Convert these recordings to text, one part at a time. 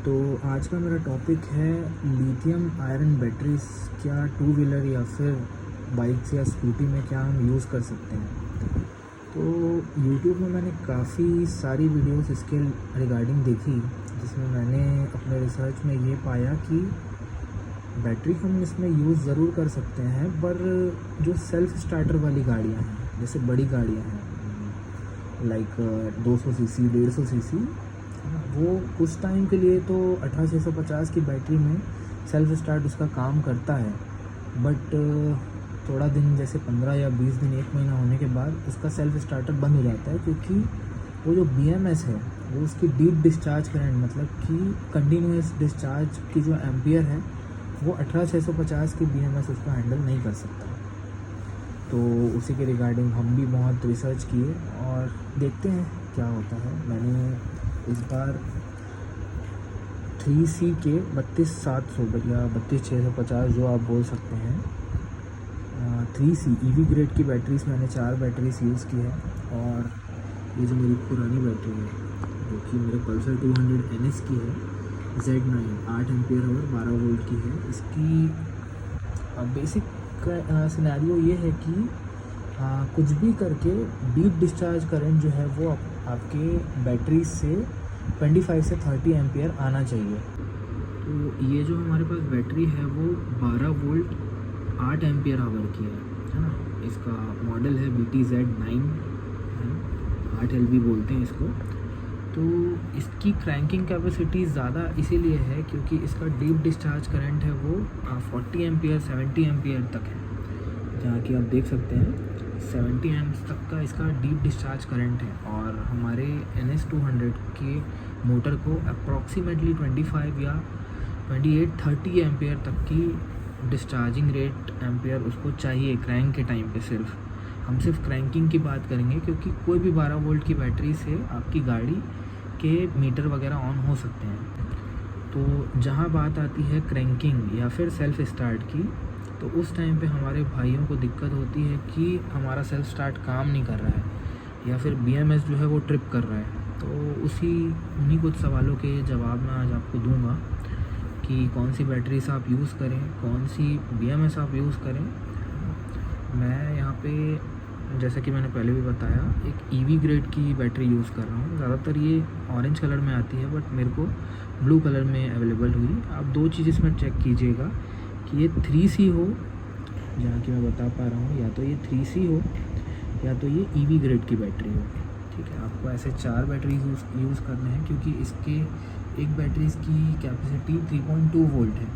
तो आज का मेरा टॉपिक है लिथियम आयरन बैटरीज क्या टू व्हीलर या फिर बाइक्स या स्कूटी में क्या हम यूज़ कर सकते हैं। तो यूट्यूब में मैंने काफ़ी सारी वीडियोस इसके रिगार्डिंग देखी, जिसमें मैंने अपने रिसर्च में ये पाया कि बैटरी हम इसमें यूज़ ज़रूर कर सकते हैं, पर जो सेल्फ़ स्टार्टर वाली गाड़ियाँ हैं, जैसे बड़ी गाड़ियाँ हैं लाइक 200 सीसी 150 सीसी, वो कुछ टाइम के लिए तो 18650 की बैटरी में सेल्फ़ स्टार्ट उसका काम करता है, बट थोड़ा दिन जैसे 15 या 20 दिन 1 महीना होने के बाद उसका सेल्फ़ स्टार्टर बंद हो जाता है, क्योंकि वो जो BMS है वो उसकी डीप डिस्चार्ज करंट, मतलब कि कंटिन्यूस डिस्चार्ज की जो एम्पियर है वो 18650 की BMS उसको हैंडल नहीं कर सकता। तो उसी के रिगार्डिंग हम भी बहुत रिसर्च किए और देखते हैं क्या होता है। मैंने इस बार 3C के 32700 या 32650 जो आप बोल सकते हैं, 3C EV ग्रेड की बैटरीज मैंने 4 बैटरीज यूज़ की है। और ये जो मेरी पुरानी बैटरी है जो कि मेरे पल्सर 200 NS की है, Z9 8 एम्पियर और 12 वोल्ट की है। इसकी बेसिक सिनेरियो ये है कि कुछ भी करके डीप डिस्चार्ज करंट जो है वो आपके बैटरी से 25 से 30 एम्पियर आना चाहिए। तो ये जो हमारे पास बैटरी है वो 12 वोल्ट 8 एम्पियर आवर की है ना। इसका मॉडल है BTZ9, 8 LV बोलते हैं इसको। तो इसकी क्रैंकिंग कैपेसिटी ज़्यादा इसीलिए है क्योंकि इसका डीप डिस्चार्ज करंट है वो 40 एम्पियर 70 एम्पियर तक है, जहाँ कि आप देख सकते हैं 70 एम्प्स तक का इसका डीप डिस्चार्ज करंट है। और हमारे NS200 के मोटर को अप्रॉक्सीमेटली 25 या 28-30 एम्पियर तक की डिस्चार्जिंग रेट एम्पियर उसको चाहिए क्रैंक के टाइम पे। हम सिर्फ क्रैंकिंग की बात करेंगे क्योंकि कोई भी 12 वोल्ट की बैटरी से आपकी गाड़ी के मीटर वगैरह ऑन हो सकते हैं। तो जहाँ बात आती है क्रैंकिंग या फिर सेल्फ़ स्टार्ट की, तो उस टाइम पे हमारे भाइयों को दिक्कत होती है कि हमारा सेल्फ़ स्टार्ट काम नहीं कर रहा है या फिर BMS जो है वो ट्रिप कर रहा है। तो उन्हीं कुछ सवालों के जवाब मैं आज आपको दूंगा कि कौन सी बैटरीज आप यूज़ करें, कौन सी BMS आप यूज़ करें। मैं यहाँ पे जैसा कि मैंने पहले भी बताया एक EV ग्रेड की बैटरी यूज़ कर रहा हूँ। ज़्यादातर ये ऑरेंज कलर में आती है, बट मेरे को ब्लू कलर में अवेलेबल हुई। आप दो चीज़ इसमें चेक कीजिएगा कि ये 3C हो, जहाँ कि मैं बता पा रहा हूँ, या तो ये 3C हो या तो ये EV ग्रेड की बैटरी हो। ठीक है, आपको ऐसे 4 बैटरी यूज़ करने हैं क्योंकि इसके एक बैटरी की कैपेसिटी 3.2 वोल्ट है।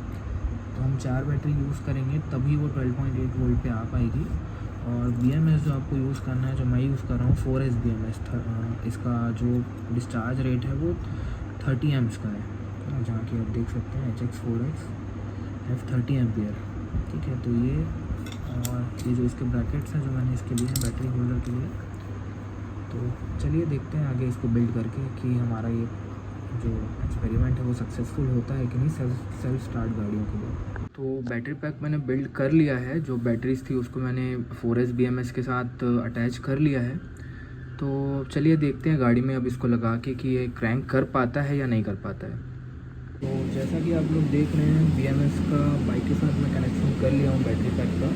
तो हम 4 बैटरी यूज़ करेंगे तभी वो 12.8 वोल्ट पे आ पाएगी। और BMS जो आपको यूज़ करना है, जो मैं यूज़ कर रहा हूँ 4S BMS, इसका जो डिस्चार्ज रेट है वो 30 एम्प्स का है, जहाँ कि आप देख सकते हैं HX4X F30 एम्पियर। ठीक है, तो ये जो इसके ब्रैकेट्स हैं जो मैंने इसके लिए हैं बैटरी होल्डर के लिए। तो चलिए देखते हैं आगे इसको बिल्ड करके कि हमारा ये जो एक्सपेरिमेंट है वो सक्सेसफुल होता है कि नहीं सेल्फ स्टार्ट गाड़ियों के लिए। तो बैटरी पैक मैंने बिल्ड कर लिया है। जो बैटरीज थी उसको मैंने 4S BMS के साथ अटैच कर लिया है। तो चलिए देखते हैं गाड़ी में अब इसको लगा के कि ये क्रैंक कर पाता है या नहीं कर पाता है। तो जैसा कि आप लोग देख रहे हैं BMS का बाइक के साथ मैं कनेक्शन कर लिया हूँ बैटरी पैक का,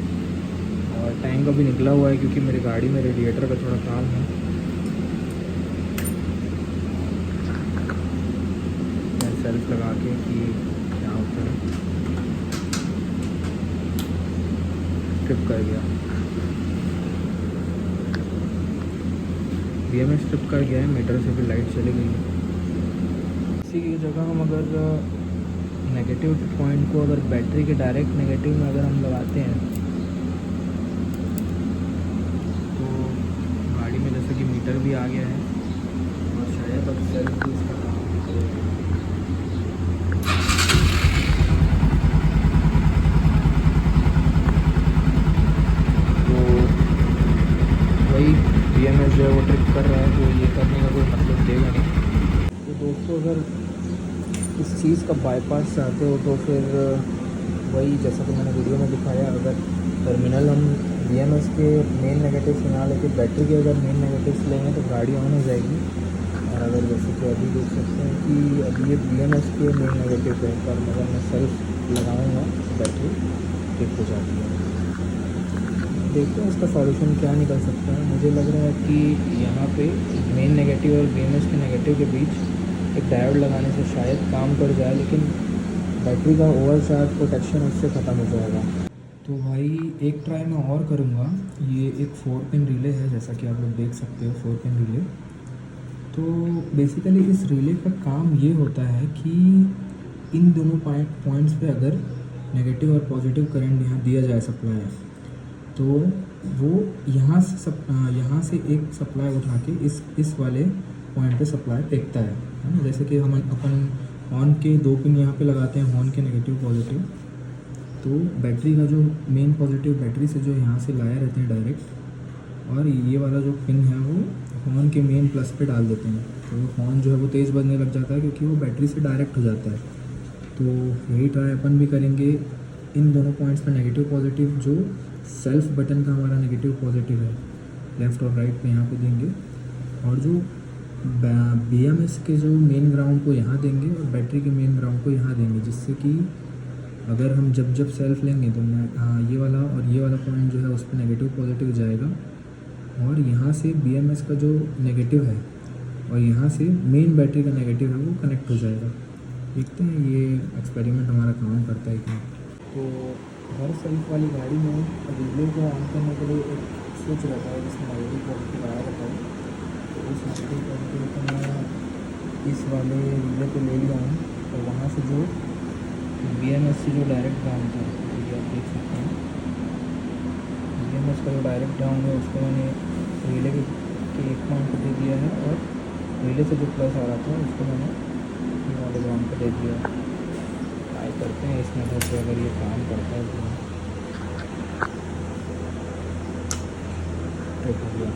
और टैंक अभी निकला हुआ है क्योंकि मेरी गाड़ी में रेडिएटर का थोड़ा काम है। सेल्फ लगा के कि क्या होता है, ट्रिप कर गया, BMS ट्रिप कर गया है, मीटर से भी लाइट चली गई है। इसी की जगह हम अगर नेगेटिव पॉइंट को अगर बैटरी के डायरेक्ट नेगेटिव में अगर हम लगाते हैं तो गाड़ी में जैसे कि मीटर भी आ गया है और शायद अब सेल्फ भी इसका काम करेगा। BMS जो है वो ट्रिप कर रहा है, तो ये करने का कोई मतलब देगा नहीं। तो दोस्तों, अगर इस चीज़ का बाईपास चाहते हो तो फिर वही जैसा कि मैंने वीडियो में दिखाया, अगर टर्मिनल हम BMS के मेन नेगेटिव्स में ना लेके बैटरी के अगर मेन नेगेटिव्स लेंगे तो गाड़ी ऑन हो जाएगी और अगर जैसे कि अभी देख सकते हैं कि अभी ये BMS के मेन नेगेटिव पे, पर अगर मैं सेल्फ लगाऊंगा बैटरी ट्रिप हो जाती है। देखते हैं इसका सॉल्यूशन क्या निकल सकता है। मुझे लग रहा है कि यहाँ पे मेन नेगेटिव और BMS के नेगेटिव के बीच एक डायोड लगाने से शायद काम कर जाए, लेकिन बैटरी का ओवरचार्ज प्रोटेक्शन उससे ख़त्म हो जाएगा। तो भाई एक ट्राई मैं और करूँगा। ये एक 4 पिन रिले है, जैसा कि आप लोग देख सकते हो 4 पिन रिले। तो बेसिकली इस रिले का काम ये होता है कि इन दोनों पॉइंट्स पे अगर नेगेटिव और पॉजिटिव करंट यहाँ दिया जाए सप्लाई, तो वो यहाँ से एक सप्लाई उठा के इस वाले पॉइंट पे सप्लाई फेंकता है ना। जैसे कि हम अपन हॉर्न के 2 पिन यहाँ पे लगाते हैं, हॉर्न के नेगेटिव पॉजिटिव, तो बैटरी का जो मेन पॉजिटिव बैटरी से जो यहाँ से लाया रहते हैं डायरेक्ट, और ये वाला जो पिन है वो हॉर्न के मेन प्लस पे डाल देते हैं। तो हॉर्न जो है वो तेज़ बजने लग जाता है, क्योंकि वो बैटरी से डायरेक्ट हो जाता है। तो यही ट्राई अपन भी करेंगे। इन दोनों पॉइंट्स पे नेगेटिव पॉजिटिव जो सेल्फ बटन का हमारा नेगेटिव पॉजिटिव है, लेफ़्ट और राइट पे यहाँ पे देंगे, और जो BMS के जो मेन ग्राउंड को यहाँ देंगे और बैटरी के मेन ग्राउंड को यहाँ देंगे, जिससे कि अगर हम जब सेल्फ लेंगे तो ये वाला और ये वाला पॉइंट जो है उस पर नेगेटिव पॉजिटिव जाएगा, और यहाँ से BMS का जो नेगेटिव है और यहाँ से मेन बैटरी का नेगेटिव है वो कनेक्ट हो जाएगा। देखते हैं ये एक्सपेरिमेंट हमारा काम करता है कि। तो हर सेल्फ वाली गाड़ी में रिले को ऑन करने के लिए एक स्विच रहता है जिसमें नेगेटिव पॉजिटिव आया रहता है। तो उस नेगेटिव पॉजिटिव को मैं इस वाले रिले पे ले लिया हूँ, और वहाँ से जो BMS से जो डायरेक्ट ग्राउंड था, ये आप देख सकते हैं, BMS का जो डायरेक्ट ग्राउंड है उसको मैंने रिले के एक पॉइंट पर दे दिया है, और रिले से जो प्लस आ रहा था उसको मैंने ये वाले ग्राउंड पर दे दिया। ट्राई करते हैं इस मेथड से अगर ये काम करता है तो। ट्रिप हो गया,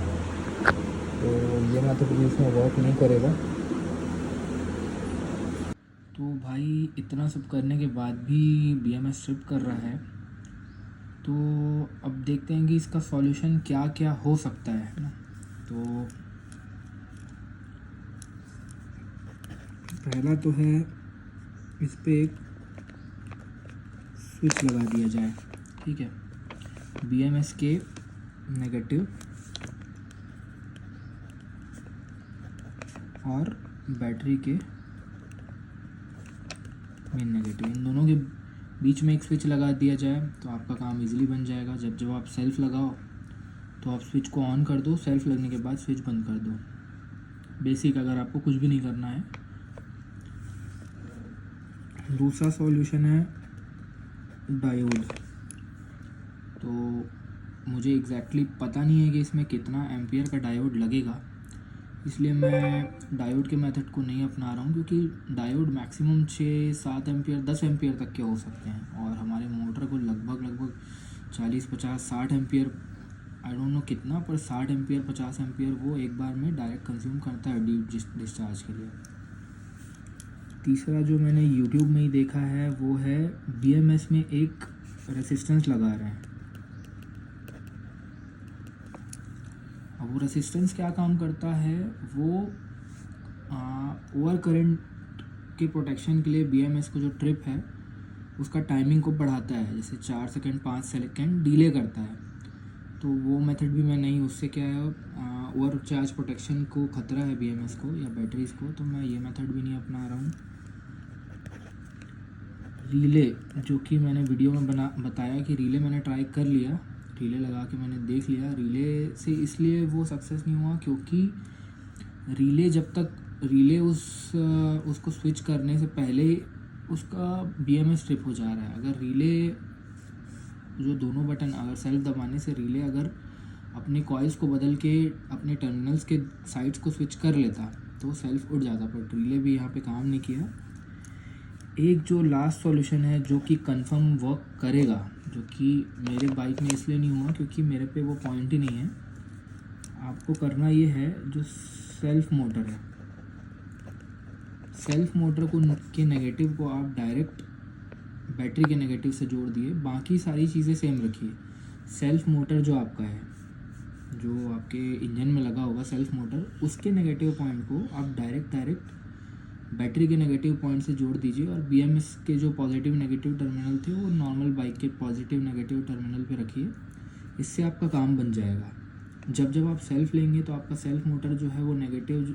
तो ये मेथड भी इसमें वर्क नहीं करेगा। तो भाई इतना सब करने के बाद भी BMS ट्रिप कर रहा है, तो अब देखते हैं कि इसका सॉल्यूशन क्या क्या हो सकता है ना। तो पहला तो है इस पे एक स्विच लगा दिया जाए, ठीक है, BMS के नेगेटिव और बैटरी के मेन नेगेटिव, इन दोनों के बीच में एक स्विच लगा दिया जाए तो आपका काम इजीली बन जाएगा। जब आप सेल्फ लगाओ तो आप स्विच को ऑन कर दो, सेल्फ लगने के बाद स्विच बंद कर दो। बेसिक, अगर आपको कुछ भी नहीं करना है। दूसरा सॉल्यूशन है डायोड। तो मुझे एग्जैक्टली पता नहीं है कि इसमें कितना एम्पियर का डायोड लगेगा, इसलिए मैं डायोड के मेथड को नहीं अपना रहा हूँ, क्योंकि डायोड मैक्सिमम 6-7 एम्पियर 10 एम्पियर तक के हो सकते हैं, और हमारे मोटर को लगभग 40-50-60 एम्पियर, आई डोंट नो कितना, पर 60 एम्पियर 50 एम्पियर वो एक बार में डायरेक्ट कंज्यूम करता है डीप डिस्चार्ज के लिए। तीसरा जो मैंने यूट्यूब में ही देखा है वो है BMS में एक रेसिस्टेंस लगा रहे हैं। अब वो रेसिस्टेंस क्या काम करता है, वो ओवर करंट के प्रोटेक्शन के लिए BMS को जो ट्रिप है उसका टाइमिंग को बढ़ाता है, जैसे 4 सेकंड 5 सेकंड डिले करता है। तो वो मेथड भी मैं नहीं, उससे क्या है ओवर चार्ज प्रोटेक्शन को ख़तरा है BMS को या बैटरीज को, तो मैं ये मेथड भी नहीं अपना रहा हूँ। रिले, जो कि मैंने वीडियो में बताया कि रिले मैंने ट्राई कर लिया, रिले लगा के मैंने देख लिया। रिले से इसलिए वो सक्सेस नहीं हुआ क्योंकि रिले जब तक रिले उसको स्विच करने से पहले उसका BMS ट्रिप हो जा रहा है। अगर रिले जो दोनों बटन अगर सेल्फ दबाने से रिले अगर अपने कॉइल्स को बदल के अपने टर्मिनल्स के साइड्स को स्विच कर लेता तो सेल्फ उड़ जाता, पर रिले भी यहाँ पे काम नहीं किया। एक जो लास्ट सॉल्यूशन है जो कि कंफर्म वर्क करेगा, जो कि मेरे बाइक में इसलिए नहीं हुआ क्योंकि मेरे पे वो पॉइंट ही नहीं है, आपको करना ये है, जो सेल्फ मोटर है, सेल्फ मोटर को के नेगेटिव को आप डायरेक्ट बैटरी के नेगेटिव से जोड़ दिए, बाकी सारी चीज़ें सेम रखिए। सेल्फ मोटर जो आपका है, जो आपके इंजन में लगा होगा सेल्फ मोटर, उसके नेगेटिव पॉइंट को आप डायरेक्ट बैटरी के नेगेटिव पॉइंट से जोड़ दीजिए और BMS के जो पॉजिटिव नेगेटिव टर्मिनल थे वो नॉर्मल बाइक के पॉजिटिव नेगेटिव टर्मिनल पे रखिए। इससे आपका काम बन जाएगा। जब आप सेल्फ लेंगे तो आपका सेल्फ मोटर जो है वो नेगेटिव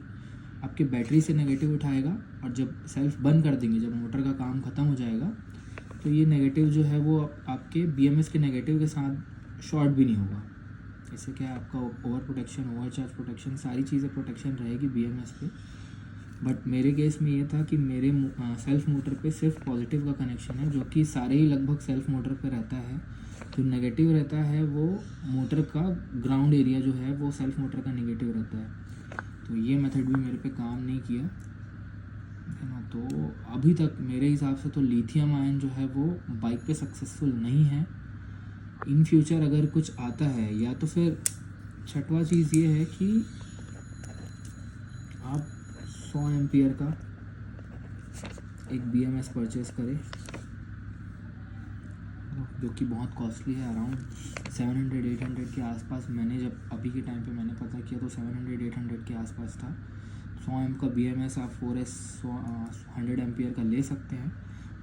आपके बैटरी से नेगेटिव उठाएगा, और जब सेल्फ बंद कर देंगे, जब मोटर का काम ख़त्म हो जाएगा, तो ये नेगेटिव जो है वो आपके BMS के नेगेटिव के साथ शॉर्ट भी नहीं होगा। इससे क्या है, आपका over protection, over charge protection, सारी चीज़ें प्रोटेक्शन रहेगी BMS पे। बट मेरे केस में ये था कि मेरे सेल्फ मोटर पे सिर्फ पॉजिटिव का कनेक्शन है, जो कि सारे ही लगभग सेल्फ मोटर पे रहता है। जो नेगेटिव रहता है वो मोटर का ग्राउंड एरिया जो है वो सेल्फ मोटर का नेगेटिव रहता है। तो ये मेथड भी मेरे पे काम नहीं किया है ना। तो अभी तक मेरे हिसाब से तो लिथियम आयन जो है वो बाइक पे सक्सेसफुल नहीं है। इन फ्यूचर अगर कुछ आता है, या तो फिर छठवा चीज़ ये है कि आप 100 एम्पियर का एक BMS परचेस करें, जो कि बहुत कॉस्टली है, अराउंड 700-800 के आसपास। मैंने जब अभी के टाइम पे मैंने पता किया तो 700-800 के आसपास था। 100 एम का BMS आप 4S 100 एम्पियर का ले सकते हैं,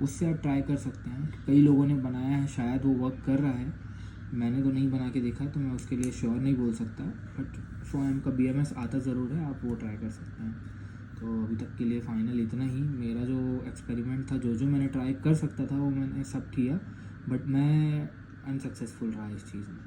उससे आप ट्राई कर सकते हैं। कई लोगों ने बनाया है, शायद वो वर्क कर रहा है, मैंने तो नहीं बना के देखा, तो मैं उसके लिए श्योर नहीं बोल सकता। बट 100 एम का BMS आता ज़रूर है, आप वो ट्राई कर सकते हैं। तो अभी तक के लिए फ़ाइनल इतना ही। मेरा जो एक्सपेरिमेंट था, जो मैंने ट्राई कर सकता था वो मैंने सब किया, बट मैं अनसक्सेसफुल रहा इस चीज़ में।